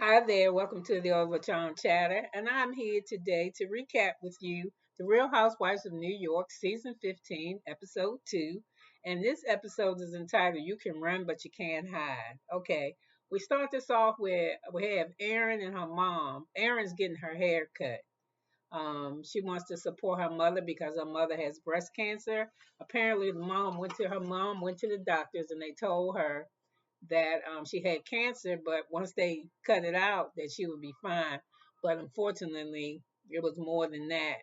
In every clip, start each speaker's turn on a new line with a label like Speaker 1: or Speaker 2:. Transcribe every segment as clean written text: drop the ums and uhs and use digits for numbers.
Speaker 1: Hi there, welcome to the Obachanchatter, and I'm here today to recap with you The Real Housewives of New York, Season 15, Episode 2. And this episode is entitled You Can Run But You Can't Hide. Okay, we start this off with we have Erin and her mom. Erin's getting her hair cut. She wants to support her mother because her mother has breast cancer. Apparently, her mom went to the doctors and they told her that she had cancer, but once they cut it out, that she would be fine. But unfortunately, it was more than that.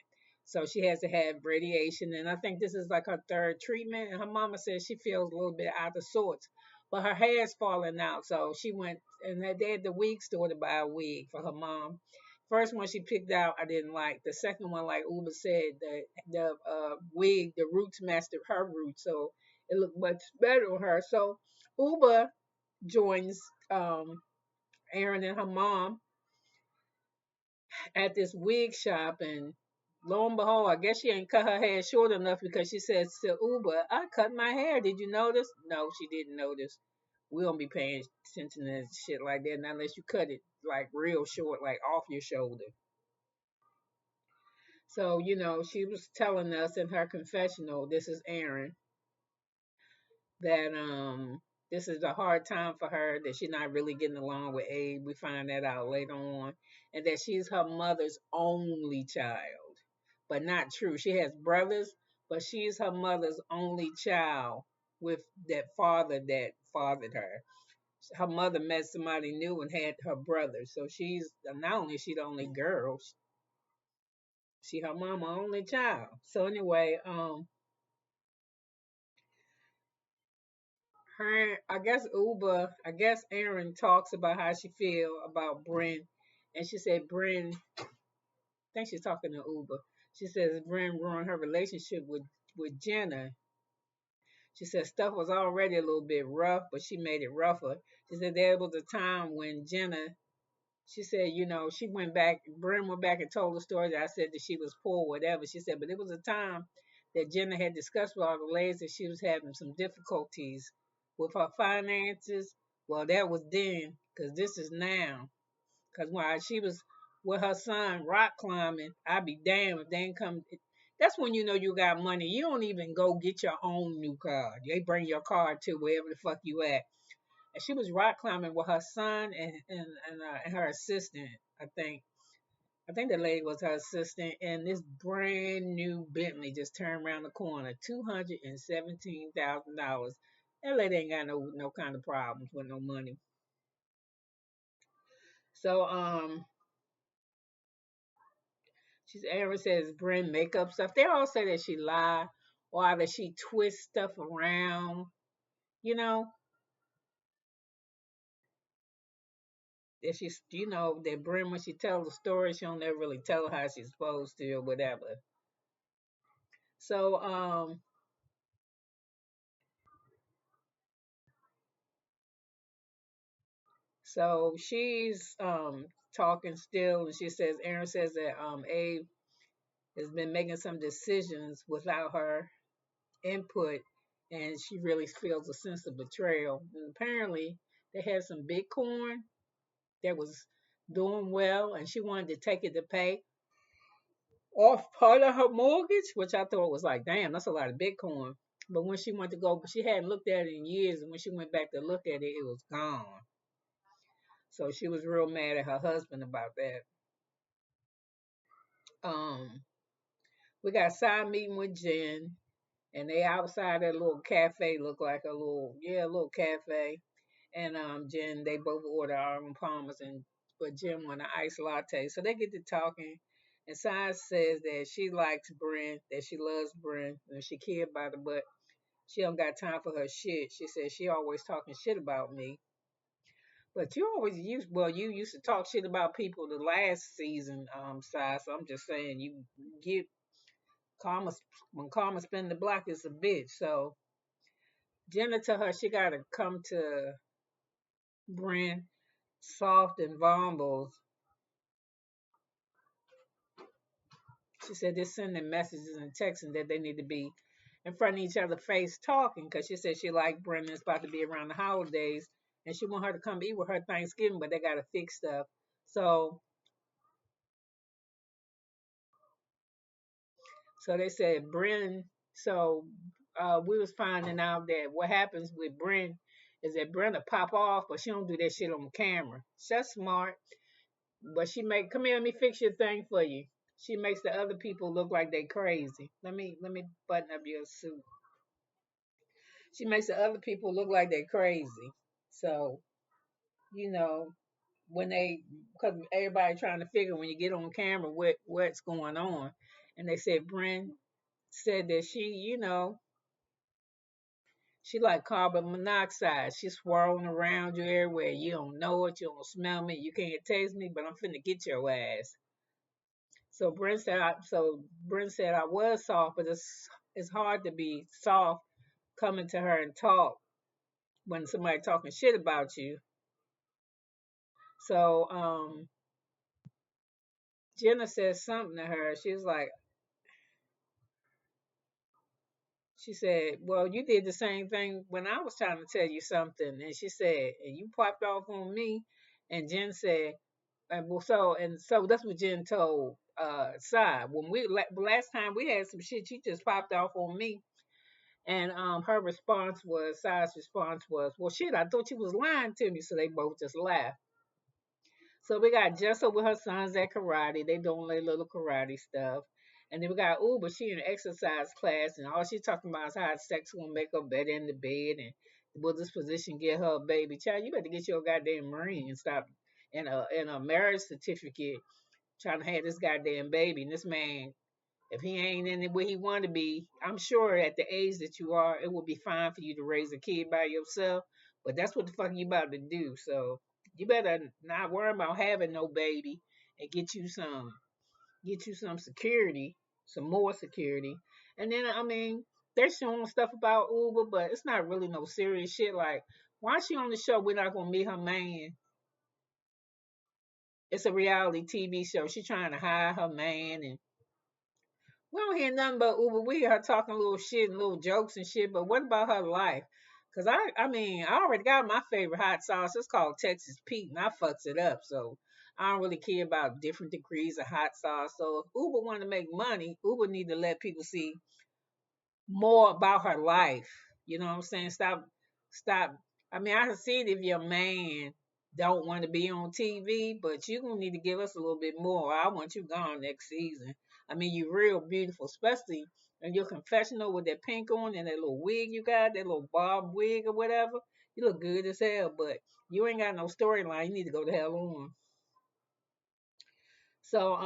Speaker 1: So she has to have radiation, and I think this is like her third treatment. And her mama says she feels a little bit out of sorts, but her hair's falling out. So she went, and they had the wig store to buy a wig for her mom. First one she picked out, I didn't like. The second one, like Uba said, the wig, the roots matched her roots, so it looked much better on her. So Uba joins Erin and her mom at this wig shop, and lo and behold, I guess she ain't cut her hair short enough because she says to Uber, "I cut my hair. Did you notice?" No, she didn't notice. We don't be paying attention to shit like that not unless you cut it like real short, like off your shoulder. So she was telling us in her confessional. This is Erin, that this is a hard time for her, that she's not really getting along with Abe. We find that out later on. And that she's her mother's only child. But not true. She has brothers, but she's her mother's only child with that father that fathered her. Her mother met somebody new and had her brother. So she's not only is she the only girl, she her mama only child. So anyway, I guess Erin talks about how she feel about Brynn, and she said Brynn, I think she's talking to Uber. She says Brynn ruined her relationship with Jenna. She said stuff was already a little bit rough, but she made it rougher. She said there was a time when Jenna, she said, she went back, Brynn went back and told the story that I said that she was poor, whatever. She said, but it was a time that Jenna had discussed with all the ladies that she was having some difficulties with her finances. Well, that was then, because this is now. Because while she was with her son rock climbing, I'd be damned if they ain't come. That's when you know you got money. You don't even go get your own new car. They bring your car to wherever the fuck you at. And she was rock climbing with her son and her assistant. I think the lady was her assistant, and this brand new Bentley just turned around the corner, $217,000. That lady ain't got no kind of problems with no money. So she's Erin says Brynn makeup stuff. They all say that she lie or that she twists stuff around. You know that she's that Brynn, when she tells the story, she don't ever really tell how she's supposed to or whatever. So she's talking still, and she says Erin says that Abe has been making some decisions without her input, and she really feels a sense of betrayal. And apparently, they had some Bitcoin that was doing well, and she wanted to take it to pay off part of her mortgage, which I thought was like, damn, that's a lot of Bitcoin. But when she went to go, she hadn't looked at it in years, and when she went back to look at it, it was gone. So she was real mad at her husband about that. Um, we got a side meeting with Jen, and they outside that little cafe, look like a little cafe. And Jen, they both order Arnold Palmer's, and but Jen want an iced latte. So they get to talking, and Sai says that she likes Brynn, that she loves Brynn, and she care about her, but she don't got time for her shit. She says she always talking shit about me. But you used to talk shit about people the last season, Sai. So I'm just saying you get karma when karma spin the block is a bitch. So Jenna tell her she gotta come to Brynn soft and vulnerable. She said they're sending messages and texting that they need to be in front of each other face talking, because she said she like Brynn, it's about to be around the holidays, and she want her to come eat with her Thanksgiving, but they gotta fix stuff. So they said Brynn. So we was finding out that what happens with Brynn is that Brynn will pop off, but she don't do that shit on camera. She's smart, but she make come here, let me fix your thing for you. She makes the other people look like they crazy. Let me button up your suit. She makes the other people look like they're crazy. So you know when they, because everybody trying to figure when you get on camera what's going on, and they said Brynn said that she like carbon monoxide. She's swirling around you everywhere. You don't know it. You don't smell me. You can't taste me, but I'm finna get your ass. So Brynn said I was soft, but it's hard to be soft coming to her and talk when somebody talking shit about you. So Jenna said something to her. She said, "Well, you did the same thing when I was trying to tell you something." And she said, "And you popped off on me." And Jen said, and so that's what Jen told Side. When last time we had some shit, she just popped off on me. And her response was, Side's response was, "Well, shit, I thought you was lying to me." So they both just laughed. So we got Jessa with her sons at karate. They doing their little karate stuff. And then we got Uba, she in an exercise class, and all she talking about is how sex gonna make her better in the bed, and will this position get her a baby. Child, you better get your goddamn ring and stop in a marriage certificate trying to have this goddamn baby. And this man, if he ain't in it where he want to be, I'm sure at the age that you are, it would be fine for you to raise a kid by yourself. But that's what the fuck you about to do. So you better not worry about having no baby and get you some security, some more security. And then I mean, they're showing stuff about Uber, but it's not really no serious shit. Like, why is she on the show? We're not gonna meet her man. It's a reality TV show. She trying to hide her man, and we don't hear nothing but Uber. We hear her talking little shit and little jokes and shit. But what about her life? Cause I mean, I already got my favorite hot sauce. It's called Texas Pete, and I fucks it up. So I don't really care about different degrees of hot sauce. So if Uber want to make money, Uber need to let people see more about her life. You know what I'm saying? Stop. I mean, I can see it if your man don't want to be on TV, but you gonna need to give us a little bit more. I want you gone next season. I mean, you real beautiful, especially in your confessional with that pink on and that little wig you got, that little bob wig or whatever. You look good as hell, but you ain't got no storyline. You need to go the hell on. So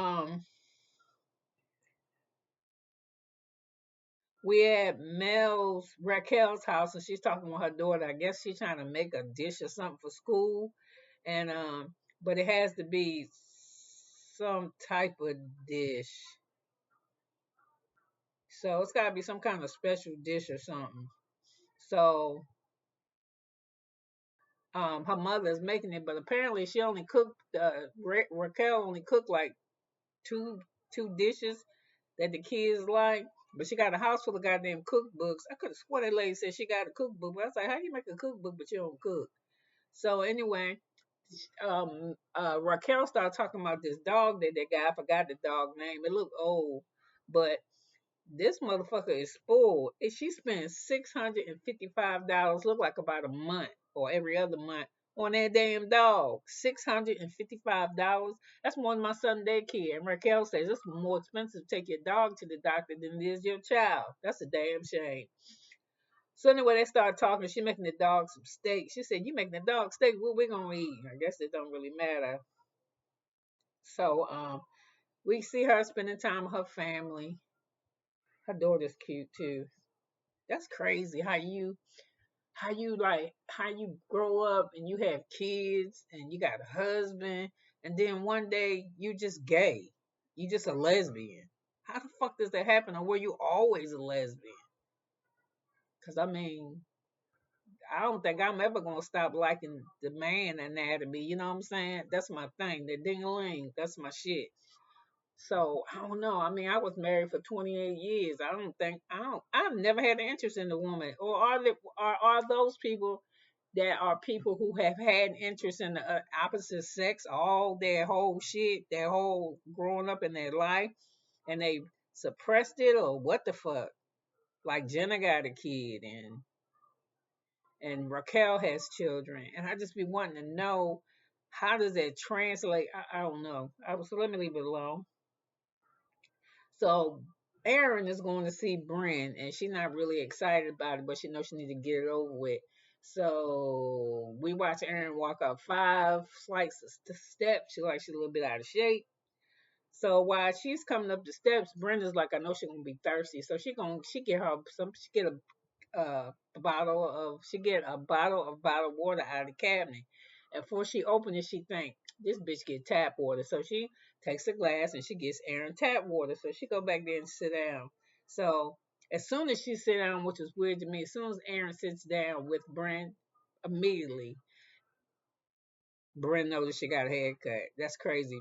Speaker 1: we at Mel's Raquel's house, and she's talking with her daughter. I guess she's trying to make a dish or something for school, and but it has to be some type of dish. So it's got to be some kind of special dish or something. So her mother's making it, but apparently she only cooked. Raquel only cooked like two dishes that the kids like. But she got a house full of goddamn cookbooks. I could have sworn that lady said she got a cookbook, but I was like, how you make a cookbook but you don't cook? So anyway, Raquel started talking about this dog that they got. I forgot the dog name. It looked old, but this motherfucker is spoiled. And she spent $655, look like about a month or every other month on that damn dog. $655. That's more than my son daycare. And Raquel says it's more expensive to take your dog to the doctor than it is your child. That's a damn shame. So anyway, they started talking. She making the dog some steak. She said, "You making the dog steak? What we gonna eat?" I guess it don't really matter. So we see her spending time with her family. Her daughter's cute too. That's crazy how you grow up and you have kids and you got a husband and then one day you just gay. You just a lesbian. How the fuck does that happen? Or were you always a lesbian? Cause I mean, I don't think I'm ever gonna stop liking the man anatomy. You know what I'm saying? That's my thing. The ding-a-ling. That's my shit. So I don't know. I mean, I was married for 28 years. I've never had an interest in the woman. Or are those people? there are people who have had interest in the opposite sex all their whole shit, their whole growing up in their life, and they suppressed it or what the fuck. Like Jenna got a kid and Raquel has children, and I just be wanting to know how does that translate. I don't know. So let me leave it alone. So Erin is going to see Brynn, and she's not really excited about it, but she knows she need to get it over with. So we watch Erin walk up 5 flights of steps. She like she's a little bit out of shape. So while she's coming up the steps, Brenda's like, I know she's gonna be thirsty, so she get her she get a bottle of bottled water out of the cabinet. And before she opened it, she think this bitch get tap water. So she takes a glass and she gets Erin tap water. So she go back there and sit down. So as soon as she sit down, which is weird to me, as soon as Erin sits down with Brynn, immediately Brynn noticed she got a haircut. That's crazy.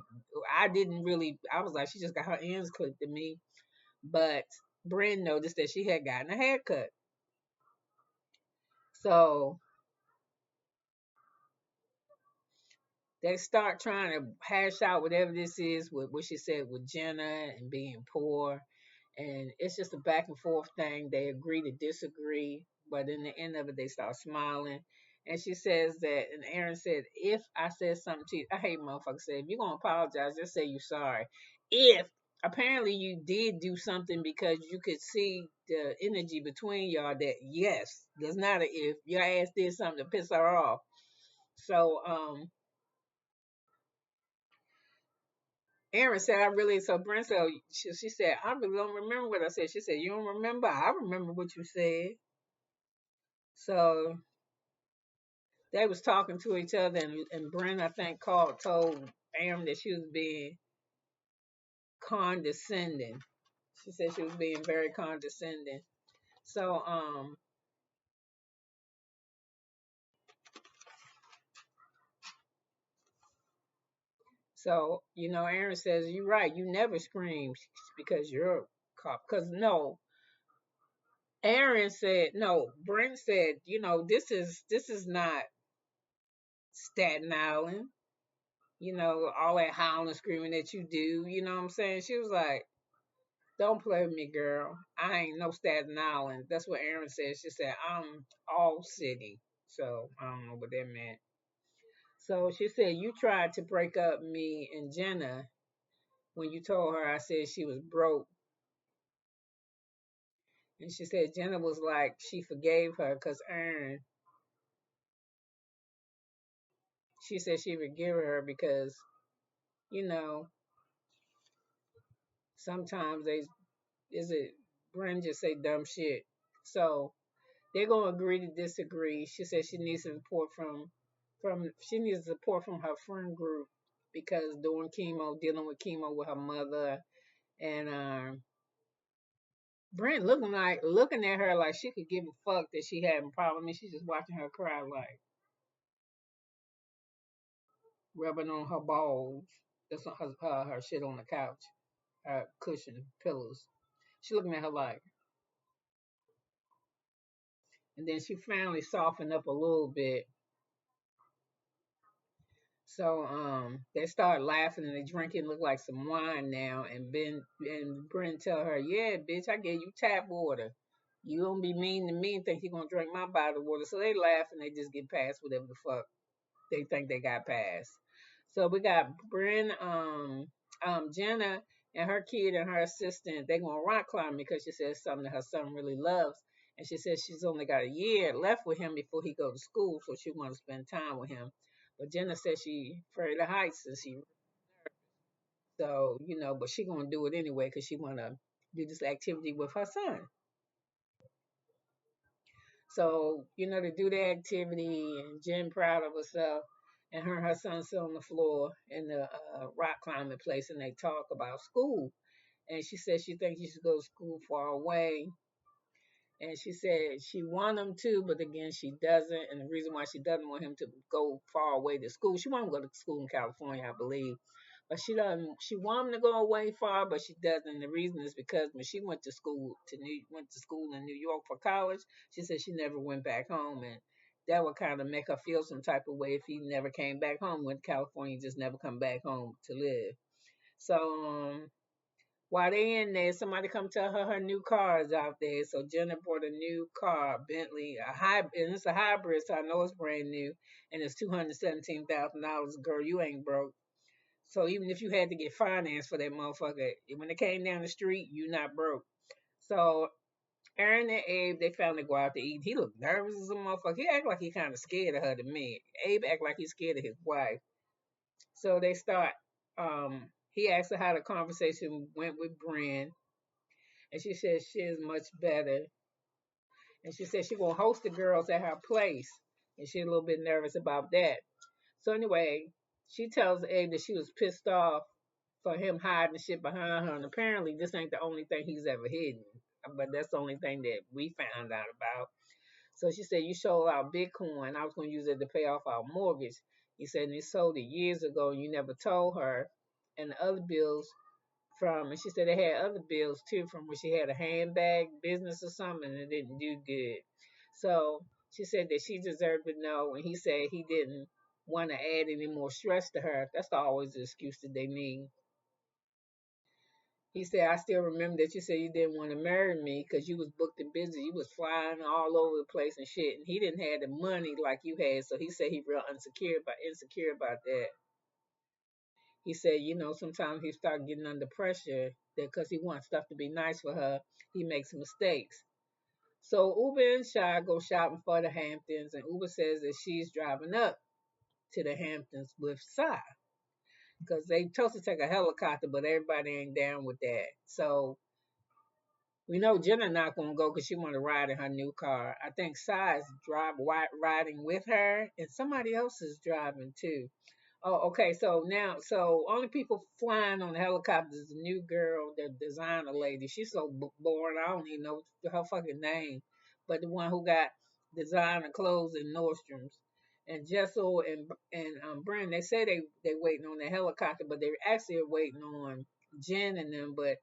Speaker 1: I didn't really. I was like, she just got her ends clipped to me, but Brynn noticed that she had gotten a haircut. So they start trying to hash out whatever this is with what she said with Jenna and being poor. And it's just a back and forth thing. They agree to disagree, but in the end of it, they start smiling. And she says that, and Erin said, if I said something to you, I hate motherfuckers say, if you're going to apologize, just say you're sorry. If apparently you did do something because you could see the energy between y'all that, yes, there's not a if. Your ass did something to piss her off. So, Erin said, I really, so Brynn said, she said, I really don't remember what I said. She said, you don't remember? I remember what you said. So they was talking to each other, and Brynn, I think, told Erin that she was being condescending. She said she was being very condescending. So, Erin says, you're right, you never scream because you're a cop. Because no, Erin said, no, Brynn said, this is not Staten Island, all that howling, screaming that you do, you know what I'm saying? She was like, don't play with me, girl. I ain't no Staten Island. That's what Erin said. She said, I'm all city. So I don't know what that meant. So she said, you tried to break up me and Jenna when you told her I said she was broke. And she said Jenna was like, she forgave her because Erin, she said she forgave her because, you know, sometimes is it, Brynn just say dumb shit. So they're gonna agree to disagree. She said she needs support from her friend group because doing chemo, dealing with chemo with her mother, and Brent looking at her like she could give a fuck that she having a problem. I mean, she's just watching her cry, like rubbing on her balls. That's on her shit on the couch, her cushion, pillows. She looking at her like, and then she finally softened up a little bit. So they start laughing and they drinking look like some wine now. And Brynn tell her, yeah, bitch, I gave you tap water. You don't be mean to me and think you're gonna drink my bottled water. So they laugh and they just get past whatever the fuck they think they got past. So we got Brynn, Jenna and her kid and her assistant, they gonna rock climb because she says something that her son really loves. And she says she's only got a year left with him before he goes to school, so she wants to spend time with him. But Jenna says she afraid of heights and but she gonna do it anyway because she wanna do this activity with her son. So, to do the activity and Jen proud of herself and her son sit on the floor in the rock climbing place and they talk about school. And she says she thinks she should go to school far away. And she said she want him to, but again, she doesn't. And the reason why she doesn't want him to go far away to school, she want him to go to school in California, I believe. But she doesn't. She want him to go away far, but she doesn't. The reason is because when she went to school in New York for college, she said she never went back home, and that would kind of make her feel some type of way if he never came back home, when California just never come back home to live. So while they in there, somebody come tell her new car is out there. So Jenna bought a new car, Bentley, a hybrid, and it's a hybrid, so I know it's brand new, and it's $217,000. Girl, you ain't broke. So even if you had to get finance for that motherfucker, when it came down the street, you not broke. So Erin and Abe, they finally go out to eat. He looked nervous as a motherfucker. He act like he kind of scared of her to me. Abe act like he's scared of his wife. So they start. He asked her how the conversation went with Brynn, and she said she is much better. And she said she gonna host the girls at her place, and she a little bit nervous about that. So anyway, she tells Abe that she was pissed off for him hiding shit behind her, and apparently this ain't the only thing he's ever hidden. But that's the only thing that we found out about. So she said, you sold our Bitcoin. I was going to use it to pay off our mortgage. He said, and you sold it years ago and you never told her. And the other bills and she said they had other bills too, from where she had a handbag business or something, and it didn't do good. So she said that she deserved to know, and he said he didn't want to add any more stress to her. That's always the excuse that they need. He said, I still remember that you said you didn't want to marry me because you was booked and busy. You was flying all over the place and shit. And he didn't have the money like you had. So he said he real insecure about that. He said, sometimes he start getting under pressure that because he wants stuff to be nice for her, he makes mistakes. So Uba and Shy go shopping for the Hamptons, and Uba says that she's driving up to the Hamptons with Shy because they supposed to take a helicopter, but everybody ain't down with that. So we know Jenna not gonna go because she want to ride in her new car. I think Sai's riding with her, and somebody else is driving too. Oh, okay. So only people flying on the helicopter is the new girl, the designer lady. She's so boring. I don't even know her fucking name, but the one who got designer clothes in Nordstrom's. And Jessel and Brynn, they say they waiting on the helicopter, but they actually are waiting on Jen and them. But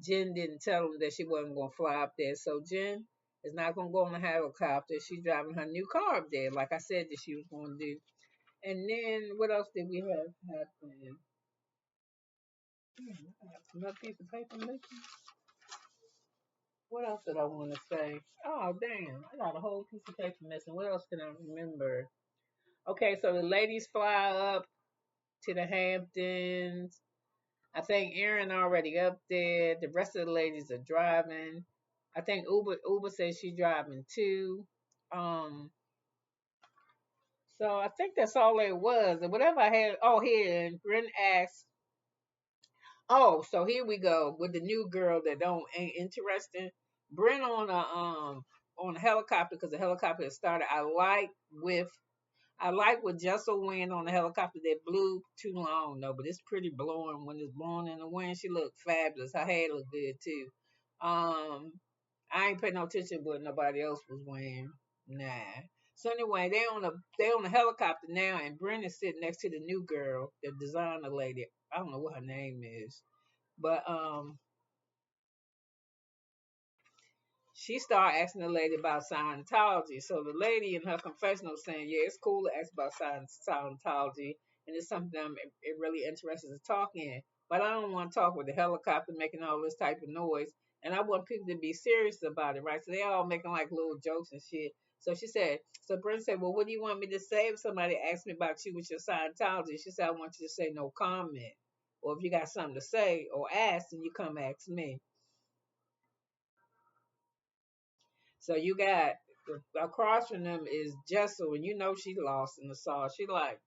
Speaker 1: Jen didn't tell them that she wasn't gonna fly up there. So Jen is not gonna go on the helicopter. She's driving her new car up there, like I said that she was gonna do. And then what else did we have happen? I have another piece of paper missing. What else did I want to say? Oh damn, I got a whole piece of paper missing. What else can I remember? Okay, so the ladies fly up to the Hamptons. I think Erin already up there. The rest of the ladies are driving. I think Uba says she's driving too. Um, so I think that's all it was. And whatever I had, oh here, and Brynn asked. Oh, so here we go with the new girl that don't ain't interesting. Brynn on a helicopter because the helicopter had started. I like what Jessel went on the helicopter that blew too long though, but it's pretty blowing when it's blowing in the wind. She looked fabulous. Her hair looked good too. Um, I ain't paying no attention to what nobody else was wearing. Nah. So anyway, they on a helicopter now, and Brynn is sitting next to the new girl, the designer lady. I don't know what her name is, but she started asking the lady about Scientology. So the lady in her confessional saying, yeah, it's cool to ask about Scientology, and it's something it really interested to talk in. But I don't want to talk with the helicopter making all this type of noise, and I want people to be serious about it, right? So they all making like little jokes and shit. So Brynn said, well, what do you want me to say if somebody asks me about you with your Scientology? She said, I want you to say no comment. Or if you got something to say or ask, then you come ask me. So you got across from them is Jessel, and you know she lost in the sauce. She like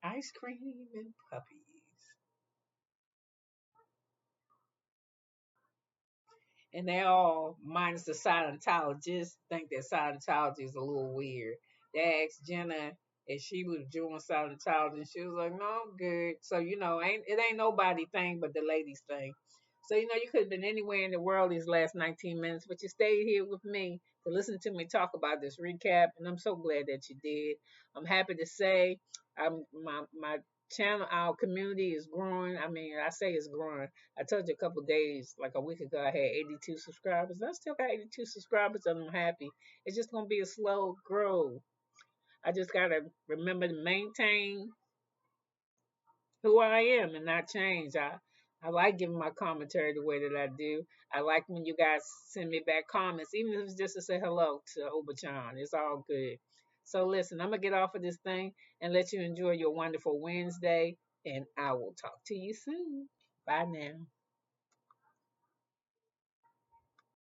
Speaker 1: ice cream and puppies. And they all, minus the Scientologists, think that Scientology is a little weird. They asked Jenna if she was doing Scientology, and she was like, "No, I'm good." So it ain't nobody thing but the ladies thing. So you could have been anywhere in the world these last 19 minutes, but you stayed here with me to listen to me talk about this recap, and I'm so glad that you did. I'm happy to say, my channel, our community is growing. I mean, I say it's growing. I told you a couple days, like a week ago, I had 82 subscribers. I still got 82 subscribers, and I'm happy. It's just gonna be a slow grow. I just gotta remember to maintain who I am and not change. I like giving my commentary the way that I do. I like when you guys send me back comments, even if it's just to say hello to Obachan. It's all good. So listen, I'm gonna get off of this thing and let you enjoy your wonderful Wednesday, and I will talk to you soon. Bye now.